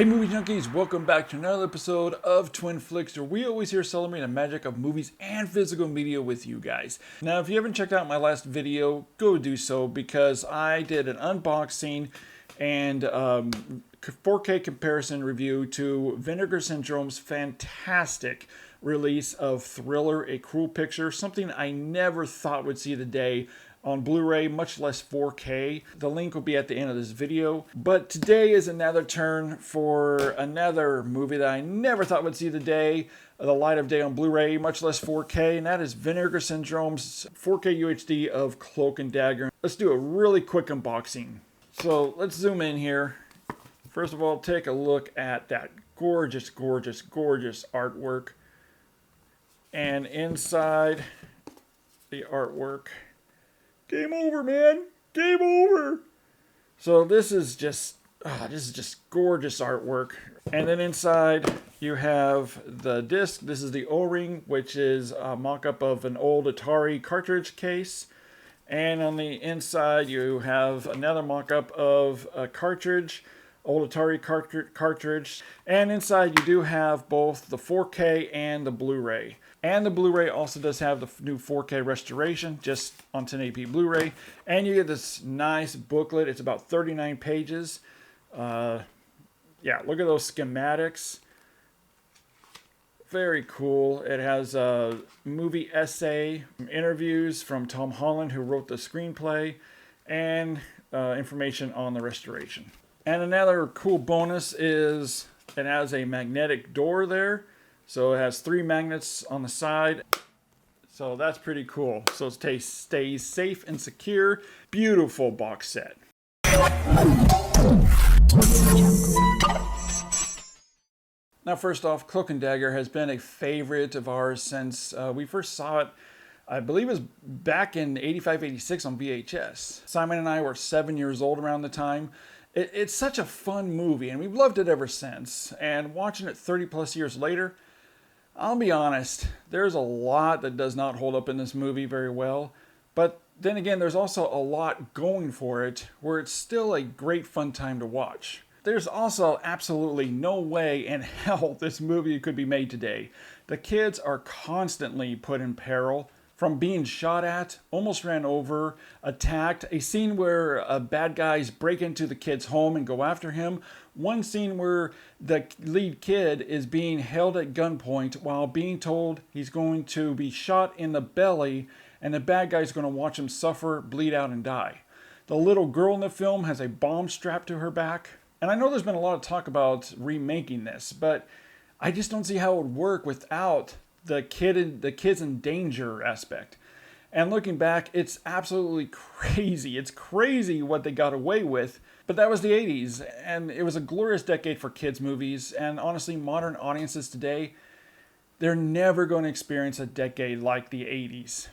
Hey movie junkies, welcome back to another episode of Twin Flicks, where we always here celebrate the magic of movies and physical media with you guys. Now if you haven't checked out my last video, go do so, because I did an unboxing and 4K comparison review to Vinegar Syndrome's fantastic release of Thriller, A Cruel Picture, something I never thought would see the day on Blu-ray, much less 4K. The link will be at the end of this video. But today is another turn for another movie that I never thought would see the day, the light of day on Blu-ray, much less 4K, and that is Vinegar Syndrome's 4K UHD of Cloak Dagger. Let's do a really quick unboxing. So let's zoom in here. First of all, take a look at that gorgeous, gorgeous, gorgeous artwork. And inside the artwork, game over, man. Game over. So this is just gorgeous artwork. And then inside you have the disc. This is the O-ring, which is a mock-up of an old Atari cartridge case. And on the inside you have another mock-up of a cartridge, old Atari cartridge. And inside you do have both the 4K and the Blu-ray. And the Blu-ray also does have the new 4K restoration, just on 1080p Blu-ray. And you get this nice booklet. It's about 39 pages. Yeah, look at those schematics. Very cool. It has a movie essay, interviews from Tom Holland, who wrote the screenplay, and information on the restoration. And another cool bonus is it has a magnetic door there. So it has 3 magnets on the side. So that's pretty cool. So it stays safe and secure. Beautiful box set. Now first off, Cloak Dagger has been a favorite of ours since we first saw it. I believe it was back in 85, 86 on VHS. Simon and I were 7 years old around the time. It's such a fun movie, and we've loved it ever since. And watching it 30 plus years later, I'll be honest, there's a lot that does not hold up in this movie very well. But then again, there's also a lot going for it, where it's still a great fun time to watch. There's also absolutely no way in hell this movie could be made today. The kids are constantly put in peril, from being shot at, almost ran over, attacked, a scene where bad guys break into the kid's home and go after him, one scene where the lead kid is being held at gunpoint while being told he's going to be shot in the belly and the bad guy's going to watch him suffer, bleed out, and die. The little girl in the film has a bomb strapped to her back. And I know there's been a lot of talk about remaking this, but I just don't see how it would work without the kids in danger aspect. And looking back, it's absolutely crazy. It's crazy what they got away with. But that was the 80s, and it was a glorious decade for kids movies. And honestly, modern audiences today, they're never going to experience a decade like the 80s.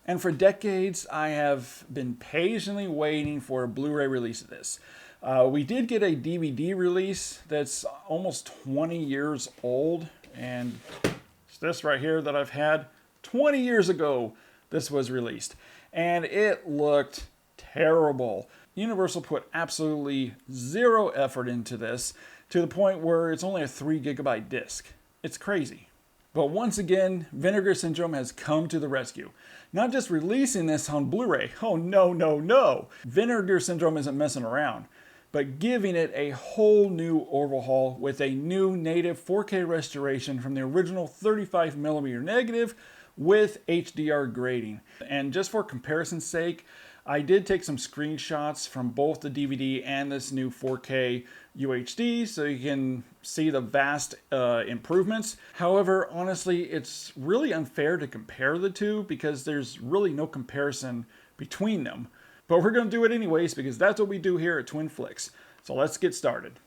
And for decades, I have been patiently waiting for a Blu-ray release of this. We did get a DVD release that's almost 20 years old, and it's this right here that I've had 20 years ago. This was released, and it looked terrible. Universal put absolutely zero effort into this, to the point where it's only a 3 gigabyte disc. It's crazy. But once again, Vinegar Syndrome has come to the rescue. Not just releasing this on Blu-ray. Oh no, no, no. Vinegar Syndrome isn't messing around, but giving it a whole new overhaul with a new native 4K restoration from the original 35mm negative with HDR grading. And just for comparison's sake, I did take some screenshots from both the DVD and this new 4K UHD so you can see the vast improvements. However, honestly, it's really unfair to compare the two because there's really no comparison between them. But we're going to do it anyways because that's what we do here at Twin Flicks. So let's get started.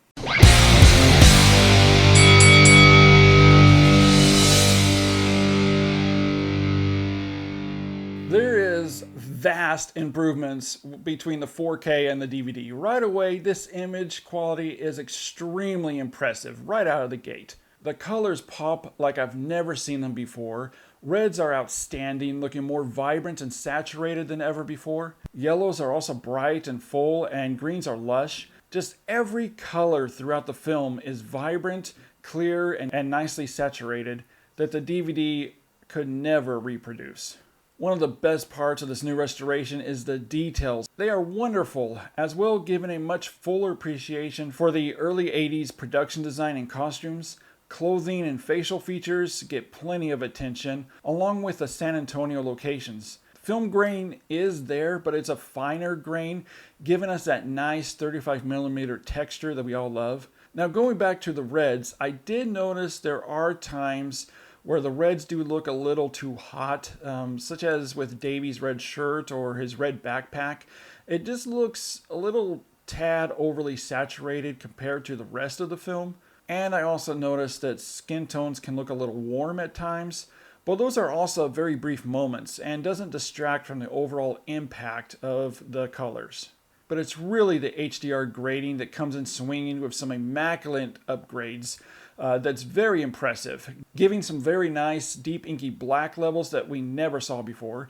There is vast improvements between the 4K and the DVD. Right away, this image quality is extremely impressive right out of the gate. The colors pop like I've never seen them before. Reds are outstanding, looking more vibrant and saturated than ever before. Yellows are also bright and full, and greens are lush. Just every color throughout the film is vibrant, clear, and nicely saturated that the DVD could never reproduce. One of the best parts of this new restoration is the details. They are wonderful, as well, giving a much fuller appreciation for the early 80s production design and costumes. Clothing and facial features get plenty of attention, along with the San Antonio locations. Film grain is there, but it's a finer grain, giving us that nice 35mm texture that we all love. Now, going back to the reds, I did notice there are times where the reds do look a little too hot, such as with Davy's red shirt or his red backpack. It just looks a little tad overly saturated compared to the rest of the film. And I also noticed that skin tones can look a little warm at times. But those are also very brief moments and doesn't distract from the overall impact of the colors. But it's really the HDR grading that comes in swinging with some immaculate upgrades that's very impressive, giving some very nice deep inky black levels that we never saw before.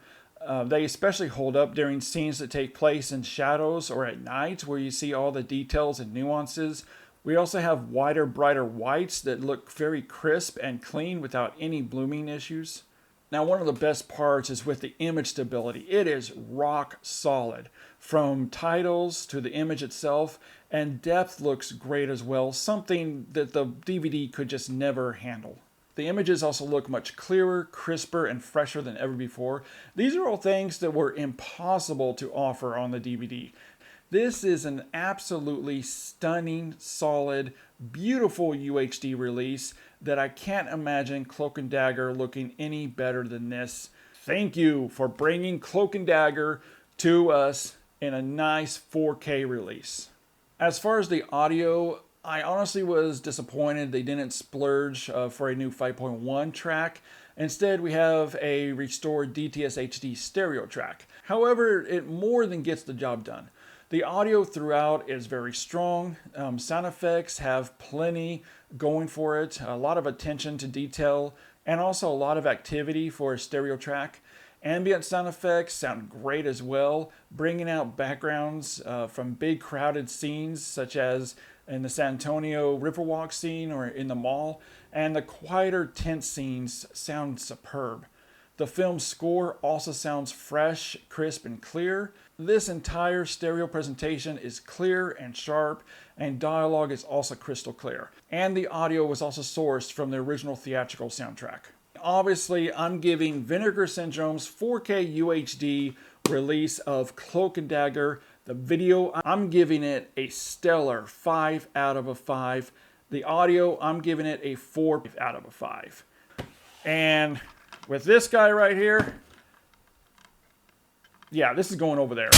They especially hold up during scenes that take place in shadows or at night where you see all the details and nuances. We also have wider, brighter whites that look very crisp and clean without any blooming issues. Now, one of the best parts is with the image stability. It is rock solid, from titles to the image itself, and depth looks great as well, something that the DVD could just never handle. The images also look much clearer, crisper, and fresher than ever before. These are all things that were impossible to offer on the DVD. This is an absolutely stunning, solid, beautiful UHD release that I can't imagine Cloak & Dagger looking any better than this. Thank you for bringing Cloak & Dagger to us in a nice 4K release. As far as the audio, I honestly was disappointed they didn't splurge for a new 5.1 track. Instead, we have a restored DTS HD stereo track. However, it more than gets the job done. The audio throughout is very strong. Sound effects have plenty going for it. A lot of attention to detail and also a lot of activity for a stereo track. Ambient sound effects sound great as well, bringing out backgrounds from big crowded scenes such as in the San Antonio Riverwalk scene or in the mall. And the quieter, tense scenes sound superb. The film's score also sounds fresh, crisp, and clear. This entire stereo presentation is clear and sharp, and dialogue is also crystal clear. And the audio was also sourced from the original theatrical soundtrack. Obviously, I'm giving Vinegar Syndrome's 4K UHD release of Cloak & Dagger, the video, I'm giving it a stellar 5 out of 5. The audio, I'm giving it a 4 out of 5. And with this guy right here, yeah, this is going over there.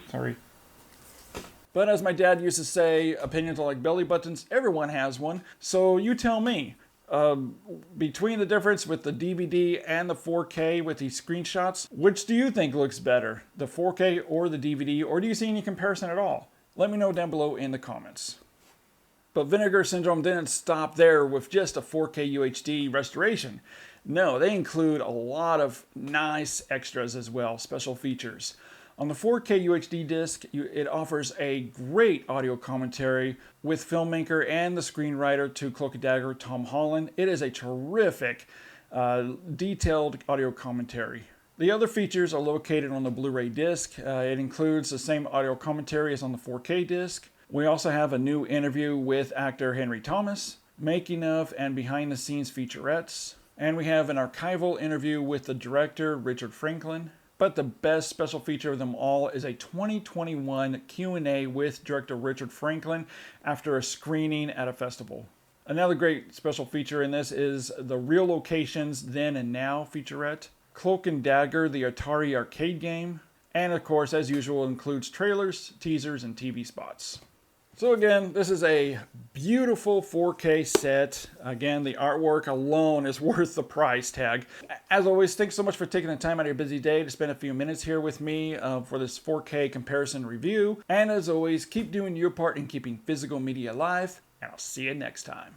Sorry. But as my dad used to say, opinions are like belly buttons. Everyone has one. So you tell me, between the difference with the DVD and the 4K with these screenshots, which do you think looks better, the 4K or the DVD, or do you see any comparison at all? Let me know down below in the comments. But Vinegar Syndrome didn't stop there with just a 4K UHD restoration. No, they include a lot of nice extras as well, special features. On the 4K UHD disc, it offers a great audio commentary with filmmaker and the screenwriter to Cloak & Dagger, Tom Holland. It is a terrific, detailed audio commentary. The other features are located on the Blu-ray disc. It includes the same audio commentary as on the 4K disc. We also have a new interview with actor Henry Thomas, making of and behind the scenes featurettes. And we have an archival interview with the director Richard Franklin. But the best special feature of them all is a 2021 Q&A with director Richard Franklin after a screening at a festival. Another great special feature in this is the Real Locations Then and Now featurette, Cloak & Dagger, the Atari arcade game, and of course, as usual, includes trailers, teasers, and TV spots. So again, this is a beautiful 4K set. Again, the artwork alone is worth the price tag. As always, thanks so much for taking the time out of your busy day to spend a few minutes here with me for this 4K comparison review. And as always, keep doing your part in keeping physical media alive, and I'll see you next time.